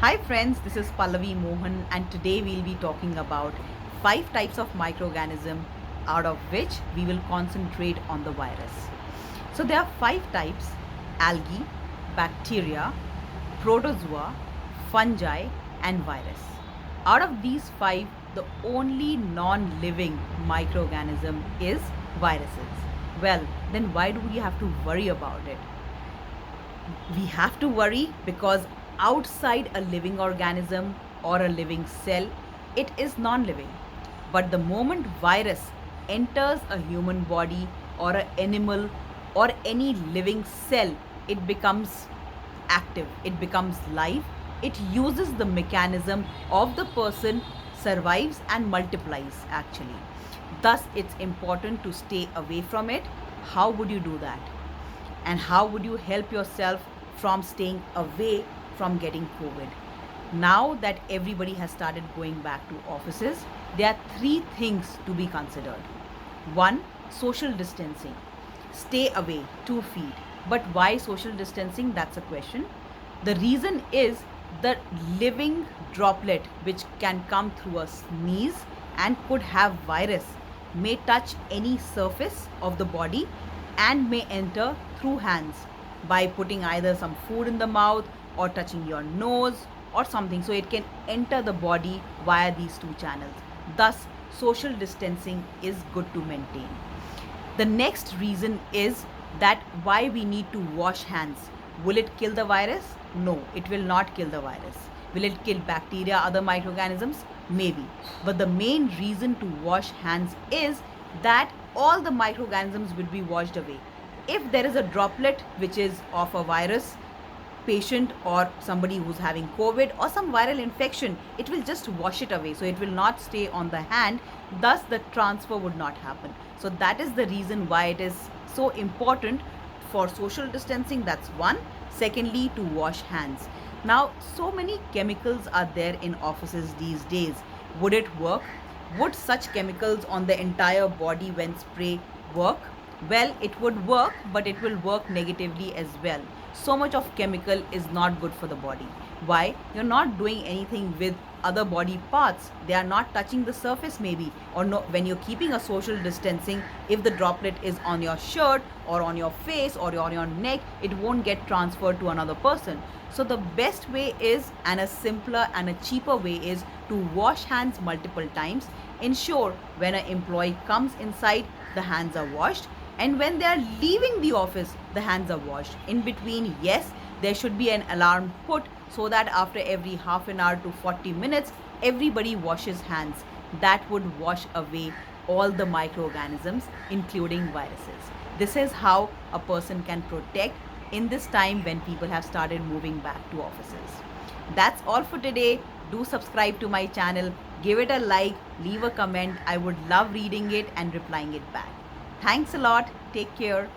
Hi friends, this is Pallavi Mohan and today we'll be talking about 5 types of microorganism out of which we will concentrate on the virus. So there are 5 types: algae, bacteria, protozoa, fungi and virus. Out of these 5, the only non-living microorganism is viruses. Well, then why do we have to worry about it? We have to worry because outside a living organism or a living cell, it is non living. But the moment virus enters a human body or an animal or any living cell, it becomes active, it becomes live, it uses the mechanism of the person, survives and multiplies actually. Thus, it's important to stay away from it. How would you do that? And how would you help yourself from staying away from getting COVID? Now that everybody has started going back to offices, there are 3 things to be considered. One, social distancing. Stay away 2 feet. But why social distancing? That's a question. The reason is the living droplet, which can come through a sneeze and could have virus, may touch any surface of the body and may enter through hands by putting either some food in the mouth or touching your nose or something. So it can enter the body via these 2 channels. Thus, social distancing is good to maintain. The next reason is that why we need to wash hands. Will it kill the virus? No, it will not kill the virus. Will it kill bacteria, other microorganisms? Maybe. But the main reason to wash hands is that all the microorganisms will be washed away. If there is a droplet which is of a virus patient or somebody who's having COVID or some viral infection, it will just wash it away. So it will not stay on the hand. Thus, the transfer would not happen. So that is the reason why it is so important for social distancing. That's one. Secondly, to wash hands. Now, so many chemicals are there in offices these days. Would it work? Would such chemicals on the entire body when spray work? Well, it would work, but it will work negatively as well. So much of chemical is not good for the body. Why? You're not doing anything with other body parts. They are not touching the surface maybe. Or no, when you're keeping a social distancing, if the droplet is on your shirt or on your face or on your neck, it won't get transferred to another person. So the best way is, and a simpler and a cheaper way is, to wash hands multiple times. Ensure when an employee comes inside, the hands are washed, and when they are leaving the office, the hands are washed. In between, yes, there should be an alarm put so that after every half an hour to 40 minutes, everybody washes hands. That would wash away all the microorganisms, including viruses. This is how a person can protect in this time when people have started moving back to offices. That's all for today. Do subscribe to my channel, give it a like, leave a comment. I would love reading it and replying it back. Thanks a lot. Take care.